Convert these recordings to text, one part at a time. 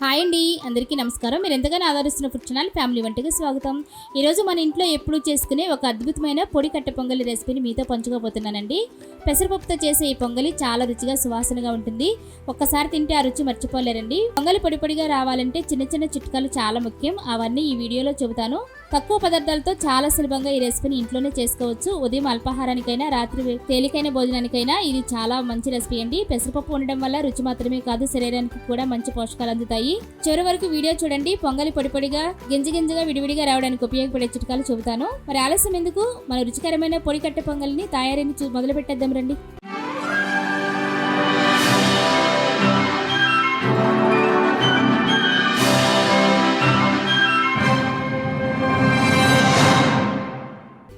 Hi అండి, అందరికీ నమస్కారం. మీరు ఎంతగానో ఆదరిస్తున్న ఫుడ్ ఛానల్ ఫ్యామిలీ వంటకి స్వాగతం. ఈరోజు మన ఇంట్లో ఎప్పుడు చేసుకునే ఒక అద్భుతమైన పొడి కట్టె పొంగలి రెసిపీని మీతో పంచుకోబోతున్నానండి. పెసరపప్పుతో చేసే ఈ పొంగలి చాలా రుచిగా సువాసనగా ఉంటుంది. ఒక్కసారి తింటే ఆ రుచి మర్చిపోలేరండి. పొంగలి పొడి పొడిగా రావాలంటే చిన్న చిన్న చిట్కాలు చాలా ముఖ్యం. అవన్నీ ఈ వీడియోలో చెబుతాను. తక్కువ పదార్థాలతో చాలా సులభంగా ఈ రెసిపీని ఇంట్లోనే చేసుకోవచ్చు. ఉదయం అల్పాహారానికైనా, రాత్రి తేలికైన భోజనానికైనా ఇది చాలా మంచి రెసిపీ అండి. పెసరపప్పు ఉండడం వల్ల రుచి మాత్రమే కాదు, శరీరానికి కూడా మంచి పోషకాలు అందుతాయి. చివరి వరకు వీడియో చూడండి. పొంగలి పొడి పొడిగా, గింజ విడివిడిగా రావడానికి ఉపయోగపడే చిట్కాలు చెబుతాను. మరి ఆలస్యం ఎందుకు, మన రుచికరమైన పొడి కట్టె పొంగలిని తయారీని మొదలు పెట్టేద్దాం రండి.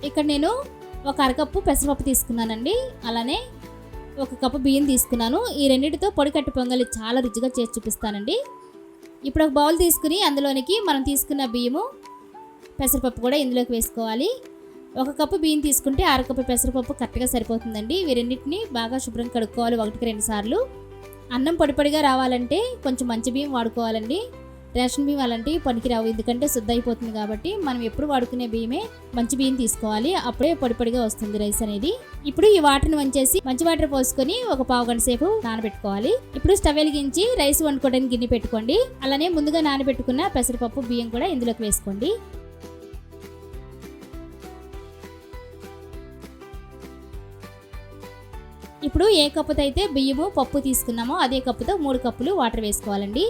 ఇక్కడ నేను ఒక అరకప్పు పెసరపప్పు తీసుకున్నానండి. అలానే ఒక కప్పు బియ్యం తీసుకున్నాను. ఈ రెండింటితో పొడి కట్టె పొంగలి చాలా రుచిగా చేసి చూపిస్తానండి. ఇప్పుడు ఒక బౌల్ తీసుకుని అందులోనికి మనం తీసుకున్న బియ్యము, పెసరపప్పు కూడా ఇందులోకి వేసుకోవాలి. ఒక కప్పు బియ్యం తీసుకుంటే అరకప్పు పెసరపప్పు కరెక్ట్గా సరిపోతుందండి. ఇవి రెండింటిని బాగా శుభ్రం కడుక్కోవాలి 1-2 సార్లు. అన్నం పొడి పొడిగా రావాలంటే కొంచెం మంచి బియ్యం వాడుకోవాలండి. రేషన్ బియ్యం అలాంటివి పనికిరావు, ఎందుకంటే శుద్ధ అయిపోతుంది. కాబట్టి మనం ఎప్పుడు వాడుకునే బియ్యమే మంచి బియ్యం తీసుకోవాలి. అప్పుడే పొడి పొడిగా వస్తుంది రైస్ అనేది. ఇప్పుడు ఈ వాటర్ని వంచేసి మంచి వాటర్ పోసుకొని ఒక పావు గంట సేపు నానబెట్టుకోవాలి. ఇప్పుడు స్టవ్ వెలిగించి రైస్ వండుకోవడానికి గిన్నె పెట్టుకోండి. అలానే ముందుగా నానబెట్టుకున్న పెసరపప్పు, బియ్యం కూడా ఇందులోకి వేసుకోండి. ఇప్పుడు ఏ కప్పుతో అయితే బియ్యము, పప్పు తీసుకున్నామో అదే కప్పుతో 3 కప్పులు వాటర్ వేసుకోవాలండి.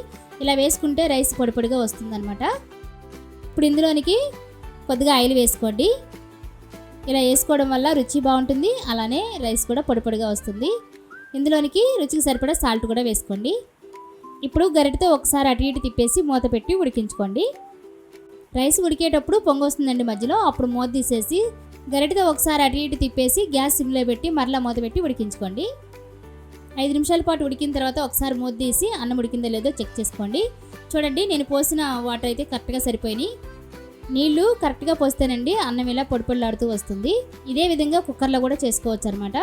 ఇలా వేసుకుంటే రైస్ పొడి పొడిగా వస్తుందన్నమాట. ఇప్పుడు ఇందులోనికి కొద్దిగా ఆయిల్ వేసుకోండి. ఇలా వేసుకోవడం వల్ల రుచి బాగుంటుంది, అలానే రైస్ కూడా పొడి పొడిగా వస్తుంది. ఇందులోనికి రుచికి సరిపడా సాల్ట్ కూడా వేసుకోండి. ఇప్పుడు గరిటెతో ఒకసారి అటు ఇటు తిప్పేసి మూత పెట్టి ఉడికించుకోండి. రైస్ ఉడికేటప్పుడు పొంగు వస్తుందండి మధ్యలో, అప్పుడు మూత తీసేసి గరిటెతో ఒకసారి అటు ఇటు తిప్పేసి గ్యాస్ సిమ్లో పెట్టి మరలా మూత పెట్టి ఉడికించుకోండి. 5 నిమిషాల పాటు ఉడికిన తర్వాత ఒకసారి మూత తీసి అన్నం ఉడికిందో లేదో చెక్ చేసుకోండి. చూడండి, నేను పోసిన వాటర్ అయితే కరెక్ట్గా సరిపోయినాయి. నీళ్లు కరెక్ట్గా పోస్తేనండి అన్నం ఇలా పొడి పొడిలాడుతూ వస్తుంది. ఇదే విధంగా కుక్కర్లో కూడా చేసుకోవచ్చు అనమాట.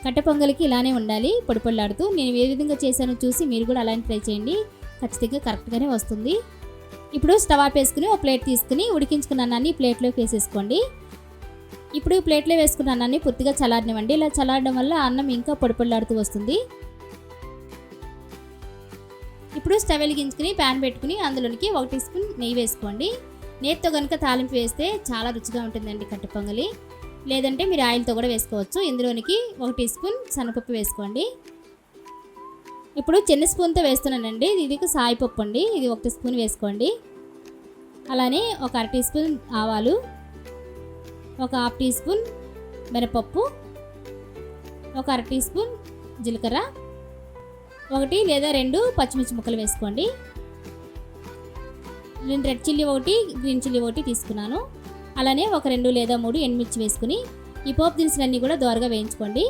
కట్టె పొంగలికి ఇలానే ఉండాలి, పొడి పొడిలాడుతూ. నేను ఏ విధంగా చేశానో చూసి మీరు కూడా అలానే ట్రై చేయండి, ఖచ్చితంగా కరెక్ట్గానే వస్తుంది. ఇప్పుడు స్టవ్ ఆపేసుకుని ఒక ప్లేట్ తీసుకుని ఉడికించుకున్న అన్నాన్ని ప్లేట్లోకి వేసేసుకోండి. ఇప్పుడు ప్లేట్లో వేసుకున్న అన్నాన్ని పూర్తిగా చల్లారనివ్వండి. ఇలా చల్లారడం వల్ల అన్నం ఇంకా పొడి పొడిలాడుతూ వస్తుంది. ఇప్పుడు స్టవ్ వెలిగించుకుని ప్యాన్ పెట్టుకుని అందులోనికి 1 టీ స్పూన్ నెయ్యి వేసుకోండి. నెయ్యితో కనుక తాలింపు వేస్తే చాలా రుచిగా ఉంటుందండి కట్టె పొంగలి. లేదంటే మీరు ఆయిల్తో కూడా వేసుకోవచ్చు. ఇందులోనికి 1 టీ స్పూన్ శనగపప్పు వేసుకోండి. ఇప్పుడు చిన్న స్పూన్తో వేస్తున్నానండి. ఇది సాయిపప్పు అండి, ఇది 1 స్పూన్ వేసుకోండి. అలానే ఒక 1/2 టీ స్పూన్ ఆవాలు, ఒక 1/2 టీ స్పూన్ మినపప్పు, ఒక 1/2 టీ స్పూన్ జీలకర్ర, 1 లేదా 2 పచ్చిమిర్చి ముక్కలు వేసుకోండి. నేను రెడ్ చిల్లీ 1, గ్రీన్ చిల్లీ 1 తీసుకున్నాను. అలానే ఒక 2 లేదా 3 ఎండుమిర్చి వేసుకుని ఈ పోపు దినుసులన్నీ కూడా దోరగా వేయించుకోండి.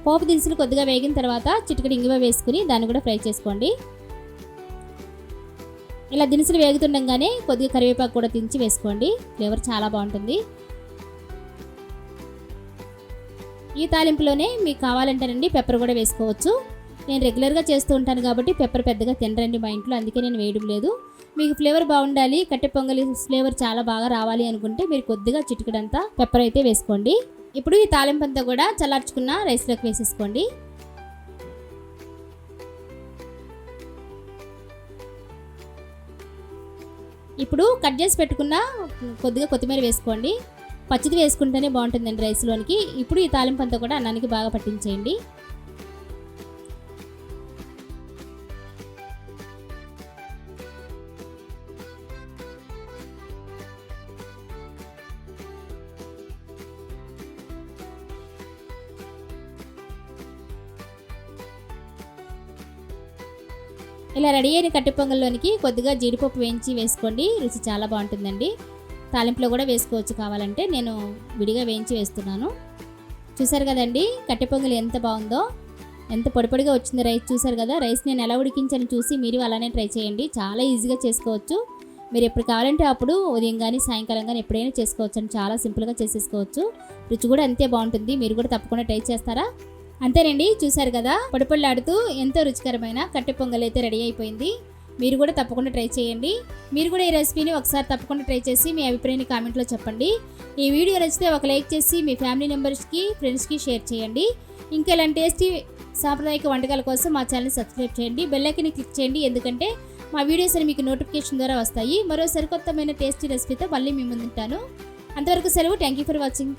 పోపు దినుసులు కొద్దిగా వేగిన తర్వాత చిటికెడు ఇంగువ వేసుకుని దాన్ని కూడా ఫ్రై చేసుకోండి. ఇలా దినుసులు వేగుతుండగానే కొద్దిగా కరివేపాకు కూడా దించి వేసుకోండి, ఫ్లేవర్ చాలా బాగుంటుంది. ఈ తాలింపులోనే మీకు కావాలంటేనండి పెప్పర్ కూడా వేసుకోవచ్చు. నేను రెగ్యులర్గా చేస్తూ ఉంటాను కాబట్టి పెప్పర్ పెద్దగా తినరండి మా ఇంట్లో, అందుకే నేను వేయడం లేదు. మీకు ఫ్లేవర్ బాగుండాలి, కట్టె పొంగలి ఫ్లేవర్ చాలా బాగా రావాలి అనుకుంటే మీరు కొద్దిగా చిటికెడంతా పెప్పర్ అయితే వేసుకోండి. ఇప్పుడు ఈ తాలింపు అంతా కూడా చల్లార్చుకున్న రైస్లోకి వేసేసుకోండి. ఇప్పుడు కట్ చేసి పెట్టుకున్న కొద్దిగా కొత్తిమీర వేసుకోండి. పచ్చిది వేసుకుంటేనే బాగుంటుందండి రైస్లోనికి. ఇప్పుడు ఈ తాలింపు అంతా కూడా అన్నానికి బాగా పట్టించేయండి. ఇలా రెడీ అయిన కట్టె పొంగల్లోనికి కొద్దిగా జీడిపప్పు వేయించి వేసుకోండి, రుచి చాలా బాగుంటుందండి. తాలింపులో కూడా వేసుకోవచ్చు కావాలంటే, నేను విడిగా వేయించి వేస్తున్నాను. చూసారు కదండి కట్టె పొంగలి ఎంత బాగుందో, ఎంత పొడి పొడిగా వచ్చింది రైస్. చూసారు కదా, రైస్ నేను ఎలా ఉడికించాను చూసి మీరు అలానే ట్రై చేయండి, చాలా ఈజీగా చేసుకోవచ్చు. మీరు ఎప్పుడు కావాలంటే అప్పుడు ఉదయం కానీ సాయంకాలం కానీ ఎప్పుడైనా చేసుకోవచ్చు అండి. చాలా సింపుల్గా చేసేసుకోవచ్చు. రుచి కూడా అంతే బాగుంటుంది. మీరు కూడా తప్పకుండా ట్రై చేస్తారా? అంతేనండి, చూసారు కదా, పొడిపొడిలాడుతూ ఎంతో రుచికరమైన కట్టె పొంగల్ అయితే రెడీ అయిపోయింది. మీరు కూడా తప్పకుండా ట్రై చేయండి. మీరు కూడా ఈ రెసిపీని ఒకసారి తప్పకుండా ట్రై చేసి మీ అభిప్రాయాన్ని కామెంట్లో చెప్పండి. ఈ వీడియో నచ్చితే ఒక లైక్ చేసి మీ ఫ్యామిలీ మెంబర్స్కి, ఫ్రెండ్స్కి షేర్ చేయండి. ఇంకా ఇలాంటి టేస్టీ సాంప్రదాయక వంటకాల కోసం మా ఛానల్ని సబ్స్క్రైబ్ చేయండి. బెల్ ఐకాన్ని క్లిక్ చేయండి, ఎందుకంటే మా వీడియోస్ అని మీకు నోటిఫికేషన్ ద్వారా వస్తాయి. మరో సరికొత్తమైన టేస్టీ రెసిపీతో మళ్ళీ మీ ముందుంటాను. అంతవరకు సెలవు. Thank you for watching.